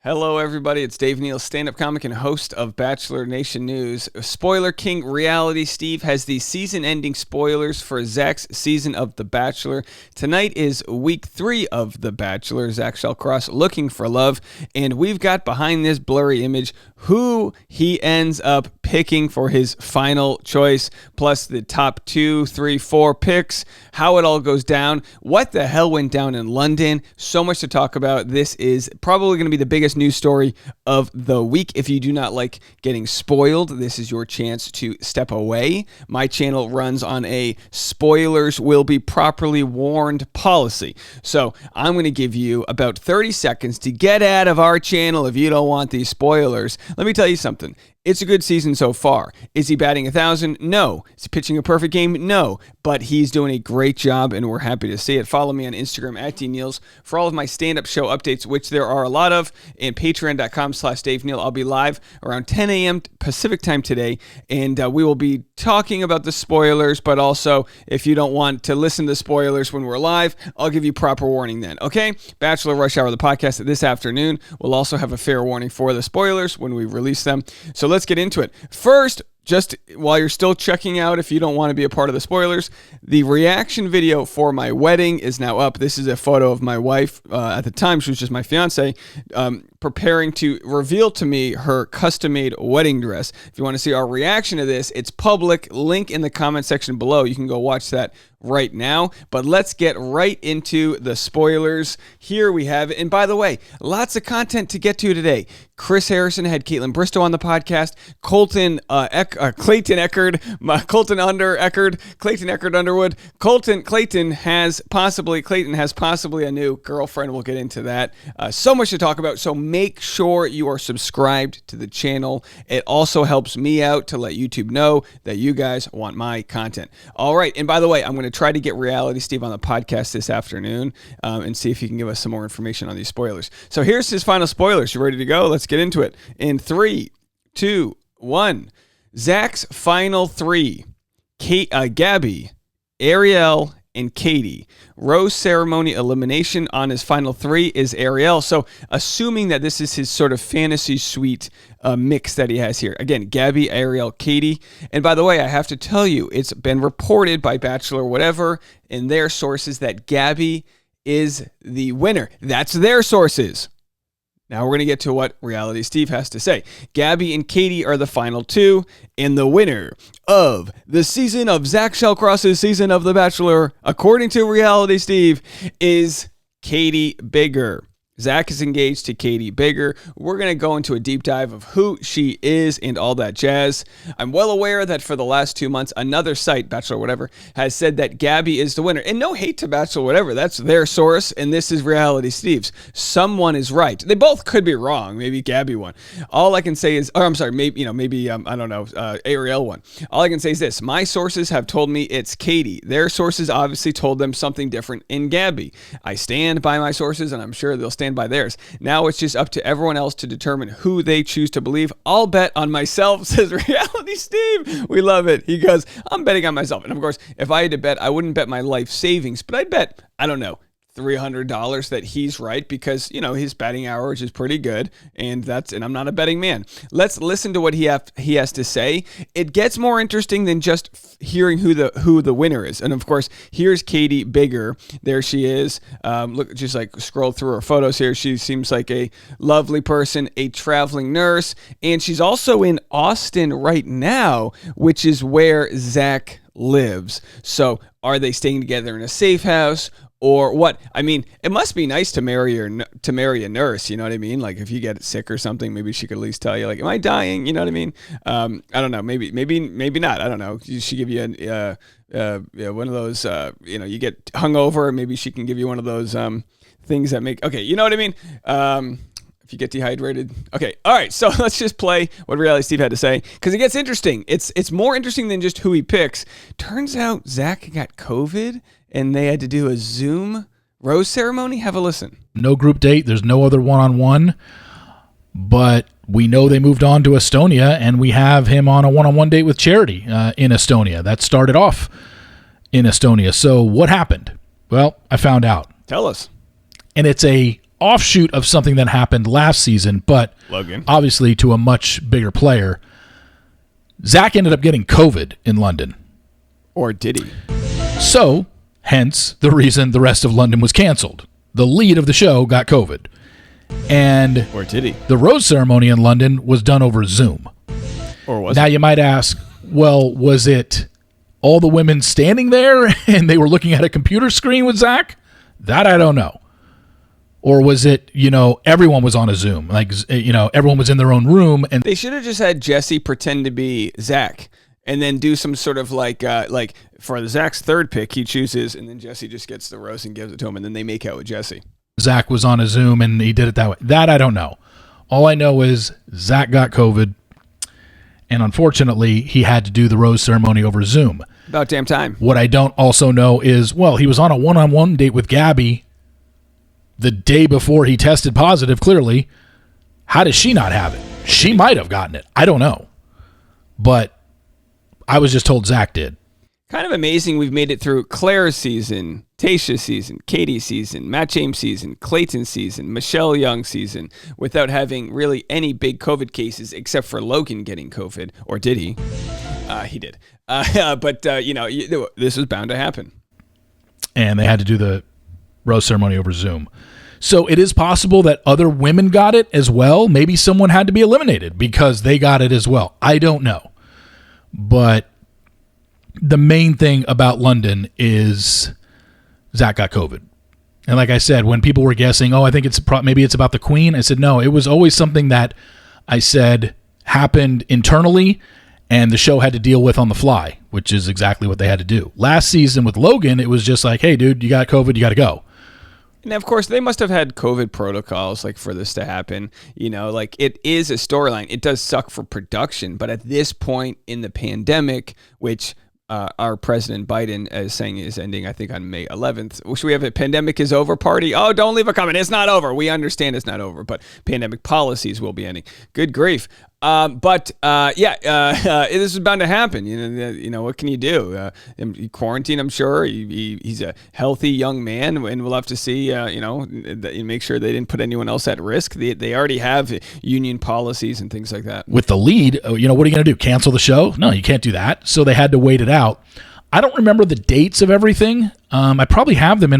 Hello, everybody. It's Dave Neal, stand-up comic and host of Bachelor Nation News. Spoiler King Reality Steve has the season-ending spoilers for Zach's season of The Bachelor. Tonight is week 3 of The Bachelor. Zach Shallcross looking for love, and we've got behind this blurry image who he ends up picking for his final choice, plus the top 2, 3, 4 picks, how it all goes down, what the hell went down in London. So much to talk about. This is probably going to be the biggest news story of the week. If you do not like getting spoiled, this is your chance to step away. My channel runs on a spoilers will be properly warned policy. So I'm going to give you about 30 seconds to get out of our channel if you don't want these spoilers. Let me tell you something. It's a good season so far. Is he batting 1,000? No. Is he pitching a perfect game? No. But he's doing a great job, and we're happy to see it. Follow me on Instagram at DNeals for all of my stand-up show updates, which there are a lot of, and patreon.com/Dave Neal. I'll be live around 10 a.m. Pacific time today, and we will be talking about the spoilers, but also, if you don't want to listen to spoilers when we're live, I'll give you proper warning then, okay? Bachelor Rush Hour, the podcast this afternoon, will also have a fair warning for the spoilers when we release them. So let's get into it. First, just while you're still checking out, if you don't want to be a part of the spoilers, the reaction video for my wedding is now up. This is a photo of my wife. At the time, she was just my fiance, preparing to reveal to me her custom-made wedding dress. If you want to see our reaction to this, it's public. Link in the comment section below. You can go watch that right now. But let's get right into the spoilers. Here we have it. And by the way, lots of content to get to today. Chris Harrison had Caitlin Bristow on the podcast. Clayton Underwood. Clayton has possibly a new girlfriend. We'll get into that. So much to talk about. So make sure you are subscribed to the channel. It also helps me out to let YouTube know that you guys want my content. All right. And by the way, I'm going to try to get Reality Steve on the podcast this afternoon and see if he can give us some more information on these spoilers. So here's his final spoilers. You ready to go? Let's get into it. In 3, 2, 1. Zach's final 3. Gabby, Ariel, and Katie. Rose ceremony elimination on his final 3 is Ariel. So assuming that this is his sort of fantasy suite mix that he has here. Again, Gabby, Ariel, Katie. And by the way, I have to tell you, it's been reported by Bachelor whatever in their sources that Gabby is the winner. That's their sources. Now we're going to get to what Reality Steve has to say. Gabby and Katie are the final 2, and the winner of the season of Zach Shallcross's season of The Bachelor, according to Reality Steve, is Katie Bigger. Zach is engaged to Katie Bigger. We're going to go into a deep dive of who she is and all that jazz. I'm well aware that for the last 2 months, another site, Bachelor whatever, has said that Gabby is the winner. And no hate to Bachelor whatever. That's their source, and this is Reality Steve's. Someone is right. They both could be wrong. Maybe Gabby won. All I can say is, or I'm sorry, maybe Ariel won. All I can say is this. My sources have told me it's Katie. Their sources obviously told them something different in Gabby. I stand by my sources, and I'm sure they'll stand by theirs. Now it's just up to everyone else to determine who they choose to believe. I'll bet on myself, says Reality Steve. We love it. He goes, I'm betting on myself. And of course, if I had to bet, I wouldn't bet my life savings, but I'd bet, I don't know, $300 that he's right because, you know, his batting average is pretty good, and I'm not a betting man. Let's listen to what he has to say. It gets more interesting than just hearing who the winner is. And of course, here's Katie Bigger. There she is. Look, just like scroll through her photos here. She seems like a lovely person, a traveling nurse, and she's also in Austin right now, which is where Zach lives. So are they staying together in a safe house? Or what? I mean, it must be nice to marry a nurse. You know what I mean? Like if you get sick or something, maybe she could at least tell you, like, "Am I dying?" You know what I mean? I don't know. Maybe not. I don't know. She give you one of those. You get hungover. Maybe she can give you one of those things that make. Okay, you know what I mean? If you get dehydrated. Okay, all right. So let's just play what Reality Steve had to say because it gets interesting. It's more interesting than just who he picks. Turns out Zach got COVID, and they had to do a Zoom rose ceremony. Have a listen. No group date. There's no other one-on-one. But we know they moved on to Estonia, and we have him on a one-on-one date with Charity in Estonia. That started off in Estonia. So what happened? Well, I found out. Tell us. And it's a offshoot of something that happened last season, but Logan. obviously to a much bigger player. Zach ended up getting COVID in London. Or did he? So, hence the reason the rest of London was canceled. The lead of the show got COVID. And Or did he? the rose ceremony in London was done over Zoom. Or was Now you might ask, well, was it all the women standing there and they were looking at a computer screen with Zach? That I don't know. Or was it, everyone was on a Zoom? Like, everyone was in their own room. And They should have just had Jesse pretend to be Zach and then do some sort of like for Zach's third pick, he chooses, and then Jesse just gets the rose and gives it to him, and then they make out with Jesse. Zach was on a Zoom and he did it that way. That I don't know. All I know is Zach got COVID, and unfortunately, he had to do the rose ceremony over Zoom. About damn time. What I don't also know is, well, he was on a one-on-one date with Gabby the day before he tested positive, clearly. How does she not have it? She might have gotten it. I don't know. But I was just told Zach did. Kind of amazing we've made it through Claire's season, Tayshia's season, Katie's season, Matt James' season, Clayton's season, Michelle Young's season, without having really any big COVID cases except for Logan getting COVID. Or did he? He did. But this was bound to happen. And they had to do the rose ceremony over Zoom. So it is possible that other women got it as well. Maybe someone had to be eliminated because they got it as well. I don't know. But the main thing about London is Zach got COVID. And like I said, when people were guessing, I think maybe it's about the Queen, I said, no, it was always something that I said happened internally and the show had to deal with on the fly, which is exactly what they had to do. Last season with Logan, it was just like, hey, dude, you got COVID, you got to go. And of course, they must have had COVID protocols for this to happen. It is a storyline. It does suck for production, but at this point in the pandemic, which our President Biden is saying is ending, I think, on May 11th. Should we have a pandemic is over party? Oh, don't leave a comment. It's not over. We understand it's not over, but pandemic policies will be ending. Good grief. This is bound to happen. What can you do? Quarantine, I'm sure. He's a healthy young man, and we'll have to see, make sure they didn't put anyone else at risk. They already have union policies and things like that. With the lead, what are you going to do? Cancel the show? No, you can't do that. So they had to wait it out. I don't remember the dates of everything. I probably have them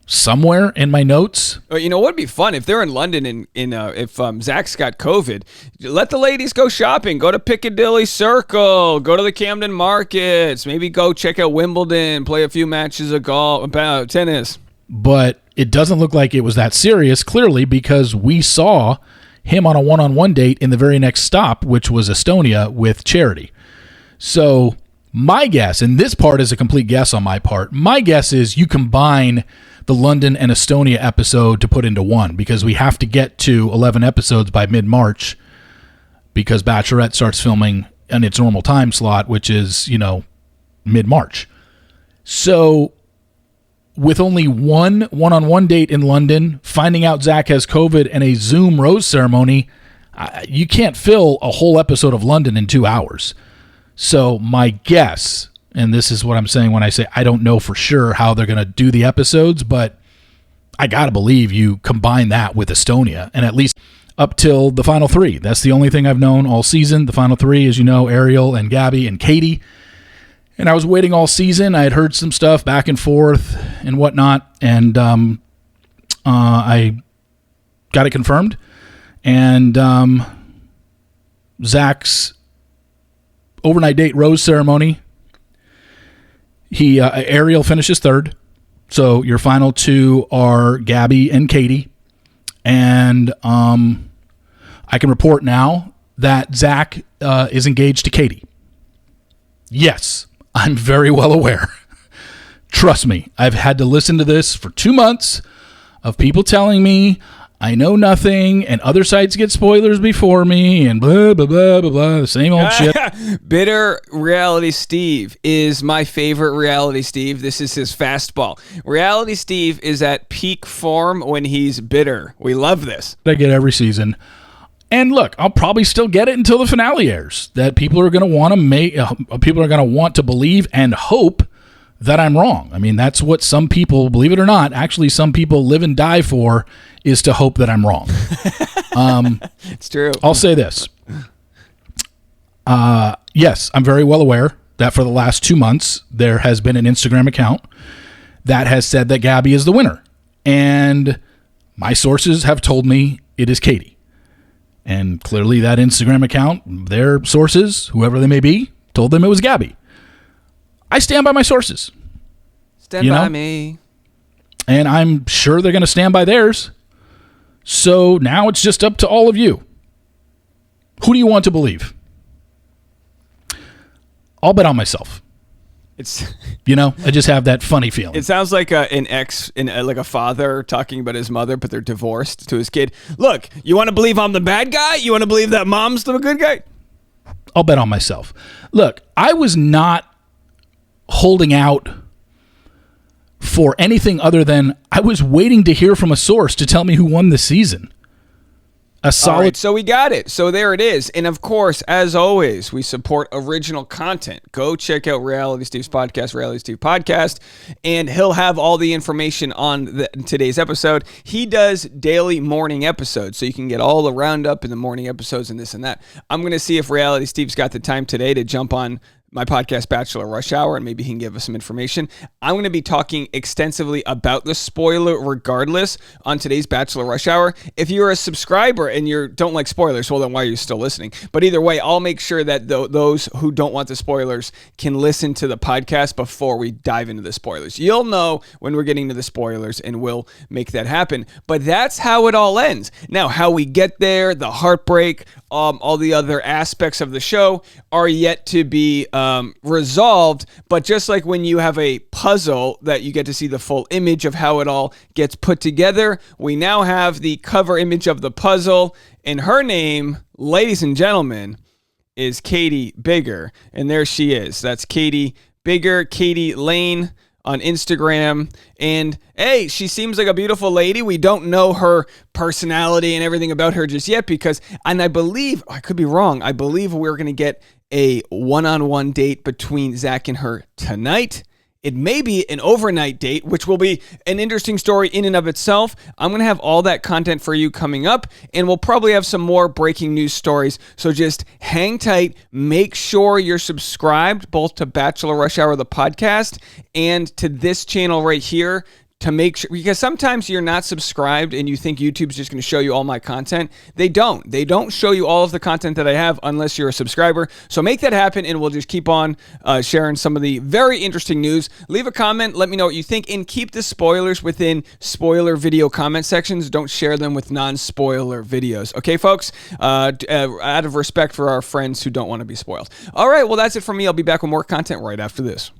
somewhere in my notes. What would be fun if they're in London and if Zach's got COVID, let the ladies go shopping, go to Piccadilly Circle, go to the Camden Markets, maybe go check out Wimbledon, play a few matches of tennis. But it doesn't look like it was that serious, clearly, because we saw him on a one-on-one date in the very next stop, which was Estonia with Charity. So my guess, and this part is a complete guess on my part, my guess is you combine the London and Estonia episode to put into one, because we have to get to 11 episodes by mid-March because Bachelorette starts filming in its normal time slot, which is, mid-March. So with only one-on-one date in London, finding out Zach has COVID, and a Zoom rose ceremony, you can't fill a whole episode of London in 2 hours. So my guess, and this is what I'm saying when I say I don't know for sure how they're going to do the episodes, but I got to believe you combine that with Estonia, and at least up till the final three. That's the only thing I've known all season. The final three, as you know, Ariel and Gabby and Katie. And I was waiting all season. I had heard some stuff back and forth and whatnot, and I got it confirmed. And Zach's overnight date rose ceremony, Ariel finishes third. So your final two are Gabby and Katie. And I can report now that Zach is engaged to Katie. Yes, I'm very well aware. Trust me, I've had to listen to this for 2 months of people telling me I know nothing, and other sites get spoilers before me, and blah, blah, blah, blah, blah, the same old shit. Bitter Reality Steve is my favorite Reality Steve. This is his fastball. Reality Steve is at peak form when he's bitter. We love this. I get every season. And look, I'll probably still get it until the finale airs. That people are going to want to want to believe and hope that I'm wrong. I mean, that's what some people, believe it or not, actually some people live and die for, is to hope that I'm wrong. It's true. I'll say this. Yes, I'm very well aware that for the last 2 months, there has been an Instagram account that has said that Gabby is the winner. And my sources have told me it is Katie. And clearly that Instagram account, their sources, whoever they may be, told them it was Gabby. I stand by my sources. Stand by me. And I'm sure they're going to stand by theirs. So now it's just up to all of you. Who do you want to believe? I'll bet on myself. I just have that funny feeling. It sounds like like a father talking about his mother, but they're divorced, to his kid. Look, you want to believe I'm the bad guy? You want to believe that mom's the good guy? I'll bet on myself. Look, I was not holding out for anything other than I was waiting to hear from a source to tell me who won the season. A solid. All right, so we got it. So there it is. And of course, as always, we support original content. Go check out Reality Steve's podcast, Reality Steve Podcast, and he'll have all the information on today's episode. He does daily morning episodes, so you can get all the roundup in the morning episodes and this and that. I'm going to see if Reality Steve's got the time today to jump on my podcast, Bachelor Rush Hour, and maybe he can give us some information. I'm going to be talking extensively about the spoiler regardless on today's Bachelor Rush Hour. If you're a subscriber and you don't like spoilers, well, then why are you still listening? But either way, I'll make sure that those who don't want the spoilers can listen to the podcast before we dive into the spoilers. You'll know when we're getting to the spoilers, and we'll make that happen. But that's how it all ends. Now, how we get there, the heartbreak, all the other aspects of the show are yet to be resolved. But just like when you have a puzzle that you get to see the full image of how it all gets put together, we now have the cover image of the puzzle, and her name, ladies and gentlemen, is Katie Bigger. And there she is. That's Katie Bigger, Katie Lane on Instagram. And hey, she seems like a beautiful lady. We don't know her personality and everything about her just yet and I believe, I could be wrong, I believe we're going to get a one-on-one date between Zach and her tonight. It may be an overnight date, which will be an interesting story in and of itself. I'm going to have all that content for you coming up, and we'll probably have some more breaking news stories. So just hang tight. Make sure you're subscribed both to Bachelor Rush Hour, the podcast, and to this channel right here, to make sure, because sometimes you're not subscribed and you think YouTube's just going to show you all my content. They don't show you all of the content that I have unless you're a subscriber. So make that happen, and we'll just keep on sharing some of the very interesting news. Leave a comment, let me know what you think, and keep the spoilers within spoiler video comment sections. Don't share them with non-spoiler videos. Okay, folks? Out of respect for our friends who don't want to be spoiled. All right, well, that's it for me. I'll be back with more content right after this.